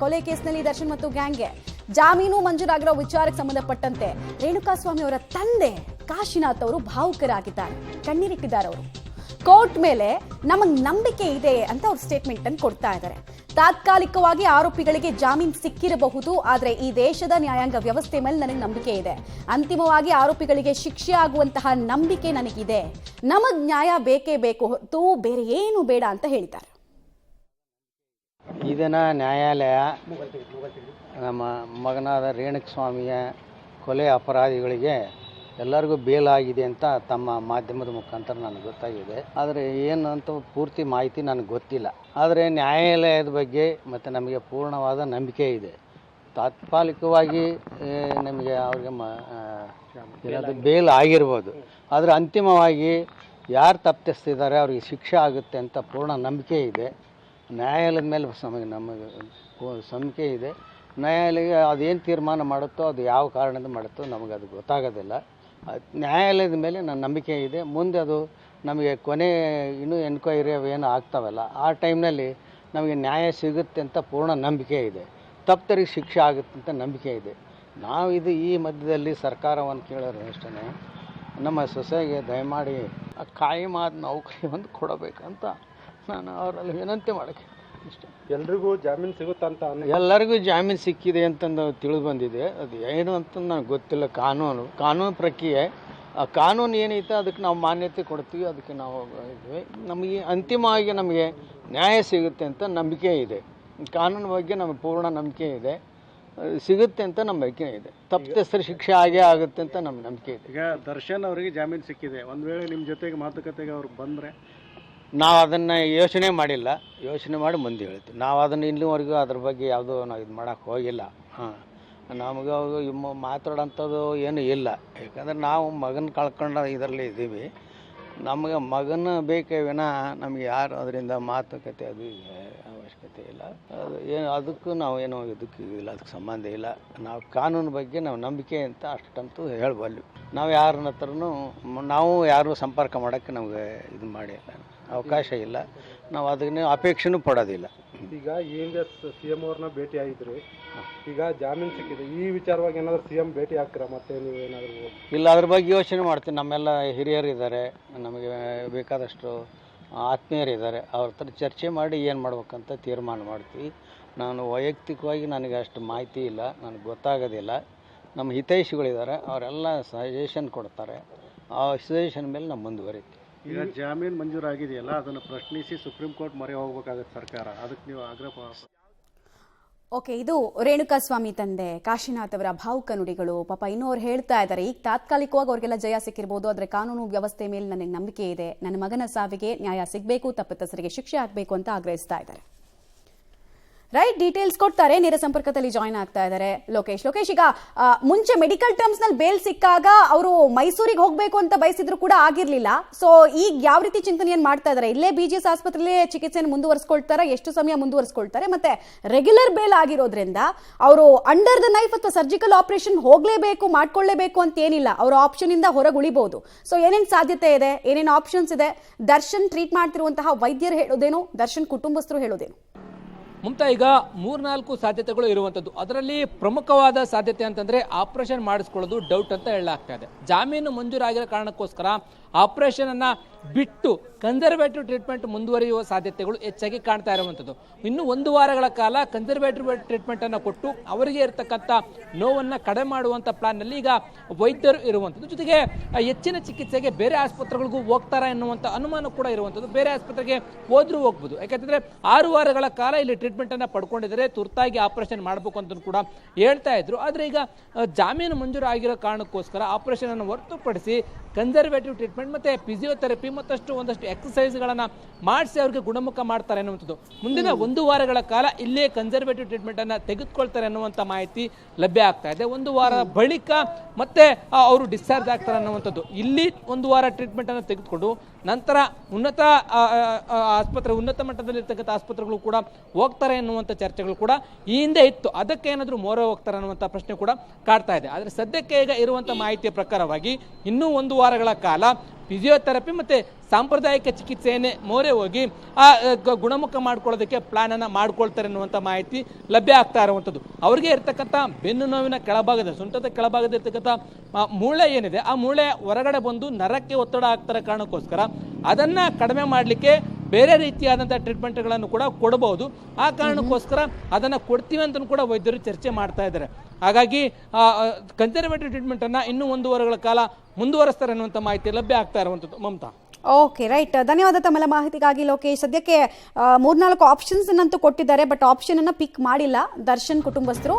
ಕೊಲೆ ಕೇಸ್ನಲ್ಲಿ ದರ್ಶನ್ ಮತ್ತು ಗ್ಯಾಂಗ್ಗೆ ಜಾಮೀನು ಮಂಜೂರಾಗಿರೋ ವಿಚಾರಕ್ಕೆ ಸಂಬಂಧಪಟ್ಟಂತೆ ರೇಣುಕಾಸ್ವಾಮಿ ಅವರ ತಂದೆ ಕಾಶಿನಾಥ್ ಅವರು ಭಾವುಕರಾಗಿದ್ದಾರೆ, ಕಣ್ಣೀರಿಟ್ಟಿದ್ದಾರೆ. ಅವರು ಕೋರ್ಟ್ ಮೇಲೆ ನಮಗೆ ನಂಬಿಕೆ ಇದೆ ಅಂತ ಅವ್ರು ಸ್ಟೇಟ್ಮೆಂಟ್ ಅನ್ನು ಕೊಡ್ತಾ ಇದ್ದಾರೆ. ತಾತ್ಕಾಲಿಕವಾಗಿ ಆರೋಪಿಗಳಿಗೆ ಜಾಮೀನು ಸಿಕ್ಕಿರಬಹುದು, ಆದರೆ ಈ ದೇಶದ ನ್ಯಾಯಾಂಗ ವ್ಯವಸ್ಥೆ ಮೇಲೆ ನನಗೆ ನಂಬಿಕೆ ಇದೆ. ಅಂತಿಮವಾಗಿ ಆರೋಪಿಗಳಿಗೆ ಶಿಕ್ಷೆ ಆಗುವಂತಹ ನಂಬಿಕೆ ನನಗಿದೆ. ನಮಗ್ ನ್ಯಾಯ ಬೇಕೇ ಬೇಕು ಹೊರತು ಬೇರೆ ಏನು ಬೇಡ ಅಂತ ಹೇಳಿದ್ದಾರೆ. ಇದನ್ನ ನ್ಯಾಯಾಲಯ ನಮ್ಮ ಮಗನಾದ ರೇಣುಕಸ್ವಾಮಿಯ ಕೊಲೆ ಅಪರಾಧಿಗಳಿಗೆ ಎಲ್ಲರಿಗೂ ಬೇಲಾಗಿದೆ ಅಂತ ತಮ್ಮ ಮಾಧ್ಯಮದ ಮುಖಾಂತರ ನನಗೆ ಗೊತ್ತಾಗಿದೆ. ಆದರೆ ಏನು ಅಂತ ಪೂರ್ತಿ ಮಾಹಿತಿ ನನಗೆ ಗೊತ್ತಿಲ್ಲ. ಆದರೆ ನ್ಯಾಯಾಲಯದ ಬಗ್ಗೆ ಮತ್ತು ನಮಗೆ ಪೂರ್ಣವಾದ ನಂಬಿಕೆ ಇದೆ. ತಾತ್ಕಾಲಿಕವಾಗಿ ನಮಗೆ ಅವ್ರಿಗೆ ಬೇಲ್ ಆಗಿರ್ಬೋದು, ಆದರೆ ಅಂತಿಮವಾಗಿ ಯಾರು ತಪ್ಪಿಸ್ತಿದ್ದಾರೆ ಅವ್ರಿಗೆ ಶಿಕ್ಷೆ ಆಗುತ್ತೆ ಅಂತ ಪೂರ್ಣ ನಂಬಿಕೆ ಇದೆ. ನ್ಯಾಯಾಲಯದ ಮೇಲೆ ನಮಗೆ ನಂಬಿಕೆ ಇದೆ. ನ್ಯಾಯಾಲಯ ಅದೇನು ತೀರ್ಮಾನ ಮಾಡುತ್ತೋ ಅದು ಯಾವ ಕಾರಣದಿಂದ ಮಾಡುತ್ತೋ ನಮಗೆ ಅದು ಗೊತ್ತಾಗೋದಿಲ್ಲ. ನ್ಯಾಯಾಲಯದ ಮೇಲೆ ನನ್ನ ನಂಬಿಕೆ ಇದೆ. ಮುಂದೆ ಅದು ನಮಗೆ ಕೊನೆ ಇನ್ನೂ ಎನ್ಕ್ವೈರಿ ಅವೇನು ಆಗ್ತಾವಲ್ಲ, ಆ ಟೈಮ್ನಲ್ಲಿ ನಮಗೆ ನ್ಯಾಯ ಸಿಗುತ್ತೆ ಅಂತ ಪೂರ್ಣ ನಂಬಿಕೆ ಇದೆ. ತಪ್ಪರಿಗೆ ಶಿಕ್ಷೆ ಆಗುತ್ತೆ ಅಂತ ನಂಬಿಕೆ ಇದೆ. ನಾವು ಈ ಮಧ್ಯದಲ್ಲಿ ಸರ್ಕಾರವನ್ನು ಕೇಳೋರು ಅಷ್ಟೇ, ನಮ್ಮ ಸೊಸೆಗೆ ದಯಮಾಡಿ ಆ ಕಾಯಮಾದ ನೌಕರಿ ಒಂದು ಕೊಡಬೇಕಂತ ನಾನು ಅವರಲ್ಲಿ ವಿನಂತಿ ಮಾಡೋಕ್ಕೆ ಇಷ್ಟ. ಎಲ್ರಿಗೂ ಜಾಮೀನು ಸಿಗುತ್ತಂತ ಎಲ್ಲರಿಗೂ ಜಾಮೀನು ಸಿಕ್ಕಿದೆ ಅಂತಂದು ತಿಳಿದು ಬಂದಿದೆ. ಅದು ಏನು ಅಂತ ನನಗೆ ಗೊತ್ತಿಲ್ಲ. ಕಾನೂನು ಪ್ರಕ್ರಿಯೆ, ಆ ಕಾನೂನು ಏನೈತೆ ಅದಕ್ಕೆ ನಾವು ಮಾನ್ಯತೆ ಕೊಡ್ತೀವಿ, ಅದಕ್ಕೆ ನಾವು ಇದ್ವಿ. ನಮಗೆ ಅಂತಿಮವಾಗಿ ನಮಗೆ ನ್ಯಾಯ ಸಿಗುತ್ತೆ ಅಂತ ನಂಬಿಕೆ ಇದೆ. ಕಾನೂನು ಬಗ್ಗೆ ನಮಗೆ ಪೂರ್ಣ ನಂಬಿಕೆ ಇದೆ, ಸಿಗುತ್ತೆ ಅಂತ ನಂಬಿಕೆ ಇದೆ. ತಪ್ಪಿತಸ್ಥರ ಶಿಕ್ಷೆ ಆಗೇ ಆಗುತ್ತೆ ಅಂತ ನಮ್ಮ ನಂಬಿಕೆ ಇದೆ. ಈಗ ದರ್ಶನ್ ಅವರಿಗೆ ಜಾಮೀನು ಸಿಕ್ಕಿದೆ, ಒಂದು ವೇಳೆ ನಿಮ್ಮ ಜೊತೆಗೆ ಮಾತುಕತೆಗೆ ಅವ್ರು ಬಂದರೆ ನಾವು ಅದನ್ನು ಯೋಚನೆ ಮಾಡಿಲ್ಲ. ಯೋಚನೆ ಮಾಡಿ ಮುಂದೆ ಹೇಳ್ತೀವಿ. ನಾವು ಅದನ್ನು ಇಲ್ಲಿವರೆಗೂ ಅದ್ರ ಬಗ್ಗೆ ಯಾವುದೋ ನಾವು ಇದು ಮಾಡೋಕ್ಕೆ ಹೋಗಿಲ್ಲ. ನಮಗೆ ಮಾತಾಡೋಂಥದ್ದು ಏನೂ ಇಲ್ಲ. ಯಾಕಂದ್ರೆ ನಾವು ಮಗನ ಕಳ್ಕೊಂಡು ಇದರಲ್ಲಿ ಇದ್ದೀವಿ. ನಮಗೆ ಮಗನ ಬೇಕೇ ವಿನಃ ನಮಗೆ ಯಾರು ಅದರಿಂದ ಮಾತುಕತೆ ಅದು ಅವಶ್ಯಕತೆ ಇಲ್ಲ. ಅದು ಏನು ಅದಕ್ಕೂ ನಾವು ಏನೋ ಇದಕ್ಕೆ ಇಲ್ಲ, ಅದಕ್ಕೆ ಸಂಬಂಧ ಇಲ್ಲ. ನಾವು ಕಾನೂನು ಬಗ್ಗೆ ನಾವು ನಂಬಿಕೆ ಅಂತ ಅಷ್ಟಂತೂ ಹೇಳ್ಬಲ್ವಿ. ನಾವು ಯಾರನ್ನ ಹತ್ರನೂ ನಾವು ಯಾರು ಸಂಪರ್ಕ ಮಾಡೋಕ್ಕೆ ನಮಗೆ ಇದು ಮಾಡಿಲ್ಲ, ಅವಕಾಶ ಇಲ್ಲ. ನಾವು ಅದನ್ನ ಅಪೇಕ್ಷೆನೂ ಪಡೋದಿಲ್ಲ. ಈಗ ಹಿಂದೆ CM ಅವ್ರನ್ನ ಭೇಟಿ ಆಗಿದ್ರಿ, ಈಗ ಜಾಮೀನು ಸಿಕ್ಕಿದೆ, ಈ ವಿಚಾರವಾಗಿ ಏನಾದರೂ CM ಭೇಟಿ ಆಗ್ತೀರಾ ಮತ್ತೆ ನೀವು ಏನಾದರೂ? ಇಲ್ಲ, ಅದ್ರ ಬಗ್ಗೆ ಯೋಚನೆ ಮಾಡ್ತೀನಿ. ನಮ್ಮೆಲ್ಲ ಹಿರಿಯರು ಇದ್ದಾರೆ, ನಮಗೆ ಬೇಕಾದಷ್ಟು ಆತ್ಮೀಯರಿದ್ದಾರೆ. ಅವ್ರ ಹತ್ರ ಚರ್ಚೆ ಮಾಡಿ ಏನು ಮಾಡ್ಬೇಕಂತ ತೀರ್ಮಾನ ಮಾಡ್ತೀವಿ. ನಾನು ವೈಯಕ್ತಿಕವಾಗಿ ನನಗೆ ಅಷ್ಟು ಮಾಹಿತಿ ಇಲ್ಲ, ನನಗೆ ಗೊತ್ತಾಗೋದಿಲ್ಲ. ನಮ್ಮ ಹಿತೈಷಿಗಳಿದ್ದಾರೆ, ಅವರೆಲ್ಲ ಸಜೆಷನ್ ಕೊಡ್ತಾರೆ. ಆ ಸಜೆಷನ್ ಮೇಲೆ ನಾವು ಮುಂದುವರಿತೀವಿ. ಈಗ ಜಾಮೀನು ಮಂಜೂರಾಗಿದೆಯಲ್ಲ, ಅದನ್ನು ಪ್ರಶ್ನಿಸಿ ಸುಪ್ರೀಂ ಕೋರ್ಟ್ ಮೊರೆ ಹೋಗಬೇಕಾಗುತ್ತೆ ಸರ್ಕಾರ, ಅದಕ್ಕೆ ನೀವು ಆಗ್ರಹ. ಓಕೆ, ಇದು ರೇಣುಕಾಸ್ವಾಮಿ ತಂದೆ ಕಾಶಿನಾಥ್ ಅವರ ಭಾವುಕ ನುಡಿಗಳು. ಪಾಪ ಇನ್ನೂ ಅವ್ರು ಹೇಳ್ತಾ ಇದ್ದಾರೆ, ಈಗ ತಾತ್ಕಾಲಿಕವಾಗಿ ಅವ್ರಿಗೆಲ್ಲ ಜಯ ಸಿಕ್ಕಿರ್ಬೋದು, ಆದರೆ ಕಾನೂನು ವ್ಯವಸ್ಥೆ ಮೇಲೆ ನನಗೆ ನಂಬಿಕೆ ಇದೆ. ನನ್ನ ಮಗನ ಸಾವಿಗೆ ನ್ಯಾಯ ಸಿಗಬೇಕು, ತಪ್ಪಿತಸ್ಥರಿಗೆ ಶಿಕ್ಷೆ ಆಗಬೇಕು ಅಂತ ಆಗ್ರಹಿಸ್ತಾ ಇದ್ದಾರೆ. ರೈಟ್, ಡೀಟೇಲ್ಸ್ ಕೊಡ್ತಾರೆ. ನೇರ ಸಂಪರ್ಕದಲ್ಲಿ ಜಾಯ್ನ್ ಆಗ್ತಾ ಇದ್ದಾರೆ ಲೋಕೇಶ್. ಈಗ ಮುಂಚೆ ಮೆಡಿಕಲ್ ಟರ್ಮ್ಸ್ ನಲ್ಲಿ ಬೇಲ್ ಸಿಕ್ಕಾಗ ಅವರು ಮೈಸೂರಿಗೆ ಹೋಗಬೇಕು ಅಂತ ಬಯಸಿದ್ರು ಕೂಡ ಆಗಿರ್ಲಿಲ್ಲ. ಸೊ ಈಗ ಯಾವ ರೀತಿ ಚಿಂತನೆಯನ್ನು ಮಾಡ್ತಾ ಇದ್ದಾರೆ? ಇಲ್ಲೇ BGS ಆಸ್ಪತ್ರೆಯಲ್ಲೇ ಚಿಕಿತ್ಸೆಯನ್ನು ಮುಂದುವರಿಸ್ಕೊಳ್ತಾರೆ, ಎಷ್ಟು ಸಮಯ ಮುಂದುವರಿಸ್ಕೊಳ್ತಾರೆ? ಮತ್ತೆ ರೆಗ್ಯುಲರ್ ಬೇಲ್ ಆಗಿರೋದ್ರಿಂದ ಅವರು ಅಂಡರ್ ದ ನೈಫ್ ಅಥವಾ ಸರ್ಜಿಕಲ್ ಆಪರೇಷನ್ ಹೋಗ್ಲೇಬೇಕು, ಮಾಡ್ಕೊಳ್ಳೇಬೇಕು ಅಂತ ಏನಿಲ್ಲ, ಅವರ ಆಪ್ಷನ್ ಇಂದ ಹೊರಗೆ ಉಳಿಬಹುದು. ಸೊ ಏನೇನು ಸಾಧ್ಯತೆ ಇದೆ, ಏನೇನು ಆಪ್ಷನ್ಸ್ ಇದೆ? ದರ್ಶನ್ ಟ್ರೀಟ್ ಮಾಡ್ತಿರುವಂತಹ ವೈದ್ಯರು ಹೇಳೋದೇನು, ದರ್ಶನ್ ಕುಟುಂಬಸ್ಥರು ಹೇಳೋದೇನು? ಮಮತಾ, ಈಗ 3-4 ಸಾಧ್ಯತೆಗಳು ಇರುವಂಥದ್ದು. ಅದರಲ್ಲಿ ಪ್ರಮುಖವಾದ ಸಾಧ್ಯತೆ ಅಂತಂದ್ರೆ ಆಪರೇಷನ್ ಮಾಡಿಸ್ಕೊಳ್ಳೋದು ಡೌಟ್ ಅಂತ ಹೇಳಲಾಗ್ತಾ ಇದೆ. ಜಾಮೀನು ಮಂಜೂರಾಗಿರೋ ಕಾರಣಕ್ಕೋಸ್ಕರ ಆಪರೇಷನ್ ಅನ್ನ ಬಿಟ್ಟು ಕನ್ಸರ್ವೇಟಿವ್ ಟ್ರೀಟ್ಮೆಂಟ್ ಮುಂದುವರಿಯುವ ಸಾಧ್ಯತೆಗಳು ಹೆಚ್ಚಾಗಿ ಕಾಣ್ತಾ ಇರುವಂಥದ್ದು. ಇನ್ನು 1 ವಾರಗಳ ಕಾಲ ಕನ್ಸರ್ವೇಟಿವ್ ಟ್ರೀಟ್ಮೆಂಟ್ ಅನ್ನು ಕೊಟ್ಟು ಅವರಿಗೆ ಇರತಕ್ಕಂಥ ನೋವನ್ನು ಕಡಿಮೆ ಮಾಡುವಂಥ ಪ್ಲಾನ್ನಲ್ಲಿ ಈಗ ವೈದ್ಯರು ಇರುವಂಥದ್ದು. ಜೊತೆಗೆ ಹೆಚ್ಚಿನ ಚಿಕಿತ್ಸೆಗೆ ಬೇರೆ ಆಸ್ಪತ್ರೆಗಳಿಗೂ ಹೋಗ್ತಾರಾ ಎನ್ನುವಂಥ ಅನುಮಾನ ಕೂಡ ಇರುವಂಥದ್ದು. ಬೇರೆ ಆಸ್ಪತ್ರೆಗೆ ಹೋದ್ರೂ ಹೋಗ್ಬೋದು, ಯಾಕಂತಂದ್ರೆ 6 ವಾರಗಳ ಕಾಲ ಇಲ್ಲಿ ಟ್ರೀಟ್ಮೆಂಟ್ ಅನ್ನ ಪಡ್ಕೊಂಡಿದ್ದಾರೆ, ತುರ್ತಾಗಿ ಆಪರೇಷನ್ ಮಾಡಬೇಕು ಅಂತ ಕೂಡ ಹೇಳ್ತಾ ಇದ್ರು. ಆದ್ರೆ ಈಗ ಜಾಮೀನು ಮಂಜೂರು ಆಗಿರೋ ಕಾರಣಕ್ಕೋಸ್ಕರ ಆಪರೇಷನ್ ಅನ್ನು ಹೊರತುಪಡಿಸಿ ಕನ್ಸರ್ವೇಟಿವ್ ಟ್ರೀಟ್ಮೆಂಟ್ ಮತ್ತೆ ಫಿಸಿಯೋಥೆರಪಿ ಮತ್ತಷ್ಟು ಒಂದಷ್ಟು ಎಕ್ಸಸೈಸ್ಗಳನ್ನ ಮಾಡಿಸಿ ಅವ್ರಿಗೆ ಗುಣಮುಖ ಮಾಡ್ತಾರೆ ಅನ್ನುವಂಥದ್ದು. ಮುಂದಿನ 1 ವಾರಗಳ ಕಾಲ ಇಲ್ಲೇ ಕನ್ಸರ್ವೇಟಿವ್ ಟ್ರೀಟ್ಮೆಂಟ್ ಅನ್ನ ತೆಗೆದುಕೊಳ್ತಾರೆ ಅನ್ನುವಂಥ ಮಾಹಿತಿ ಲಭ್ಯ ಆಗ್ತಾ ಇದೆ. 1 ವಾರ ಬಳಿಕ ಮತ್ತೆ ಅವರು ಡಿಸ್ಚಾರ್ಜ್ ಆಗ್ತಾರೆ ಅನ್ನುವಂಥದ್ದು. ಇಲ್ಲಿ 1 ವಾರ ಟ್ರೀಟ್ಮೆಂಟ್ ಅನ್ನು ತೆಗೆದುಕೊಂಡು ನಂತರ ಉನ್ನತ ಮಟ್ಟದಲ್ಲಿರ್ತಕ್ಕಂಥ ಆಸ್ಪತ್ರೆಗಳು ಕೂಡ ಹೋಗ್ತಾರೆ ಎನ್ನುವಂಥ ಚರ್ಚೆಗಳು ಕೂಡ ಈ ಹಿಂದೆ ಇತ್ತು. ಅದಕ್ಕೆ ಏನಾದರೂ ಮೊರೆ ಹೋಗ್ತಾರೆ ಅನ್ನುವಂಥ ಪ್ರಶ್ನೆ ಕೂಡ ಕಾಡ್ತಾ ಇದೆ. ಆದರೆ ಸದ್ಯಕ್ಕೆ ಈಗ ಇರುವಂಥ ಮಾಹಿತಿಯ ಪ್ರಕಾರವಾಗಿ ಇನ್ನೂ 1 ವಾರಗಳ ಕಾಲ ಫಿಸಿಯೋಥೆರಪಿ ಮತ್ತು ಸಾಂಪ್ರದಾಯಿಕ ಚಿಕಿತ್ಸೆಯನ್ನೇ ಮೊರೆ ಹೋಗಿ ಆ ಗುಣಮುಖ ಮಾಡ್ಕೊಳ್ಳೋದಕ್ಕೆ ಪ್ಲಾನನ್ನು ಮಾಡ್ಕೊಳ್ತಾರೆ ಅನ್ನುವಂಥ ಮಾಹಿತಿ ಲಭ್ಯ ಆಗ್ತಾ ಇರುವಂಥದ್ದು. ಅವ್ರಿಗೆ ಇರ್ತಕ್ಕಂಥ ಬೆನ್ನು ನೋವಿನ ಕೆಳಭಾಗದ ಸೊಂಟದ ಕೆಳಭಾಗದ ಇರ್ತಕ್ಕಂಥ ಮೂಳೆ ಏನಿದೆ ಆ ಮೂಳೆ ಹೊರಗಡೆ ಬಂದು ನರಕ್ಕೆ ಒತ್ತಡ ಆಗ್ತಾರೆ ಕಾರಣಕ್ಕೋಸ್ಕರ ಅದನ್ನು ಕಡಿಮೆ ಮಾಡಲಿಕ್ಕೆ ಬೇರೆ ರೀತಿಯಾದಂಥ ಟ್ರೀಟ್ಮೆಂಟ್ಗಳನ್ನು ಕೂಡ ಕೊಡಬಹುದು. ಆ ಕಾರಣಕ್ಕೋಸ್ಕರ ಅದನ್ನು ಕೊಡ್ತೀವಿ ಅಂತ ಕೂಡ ವೈದ್ಯರು ಚರ್ಚೆ ಮಾಡ್ತಾ ಇದ್ದಾರೆ. ಹಾಗಾಗಿ ಕನ್ಸರ್ವೇಟಿವ್ ಟ್ರೀಟ್ಮೆಂಟನ್ನು ಇನ್ನೂ 1 ವಾರಗಳ ಕಾಲ ಮುಂದುವರಿಸ್ತಾರೆ ಅನ್ನುವಂಥ ಮಾಹಿತಿ ಲಭ್ಯ ಆಗ್ತಾ ಇರುವಂಥದ್ದು. ಮಮತಾ. Okay, right. ಧನ್ಯವಾದ ತಮ್ಮೆಲ್ಲ ಮಾಹಿತಿಗಾಗಿ ಲೋಕೇಶ್. ಸದ್ಯಕ್ಕೆ 3-4 ಆಪ್ಷನ್ಸ್ ಅಂತೂ ಕೊಟ್ಟಿದ್ದಾರೆ, ಬಟ್ ಆಪ್ಷನ್ ಅನ್ನ ಪಿಕ್ ಮಾಡಿಲ್ಲ ದರ್ಶನ್ ಕುಟುಂಬಸ್ಥರು.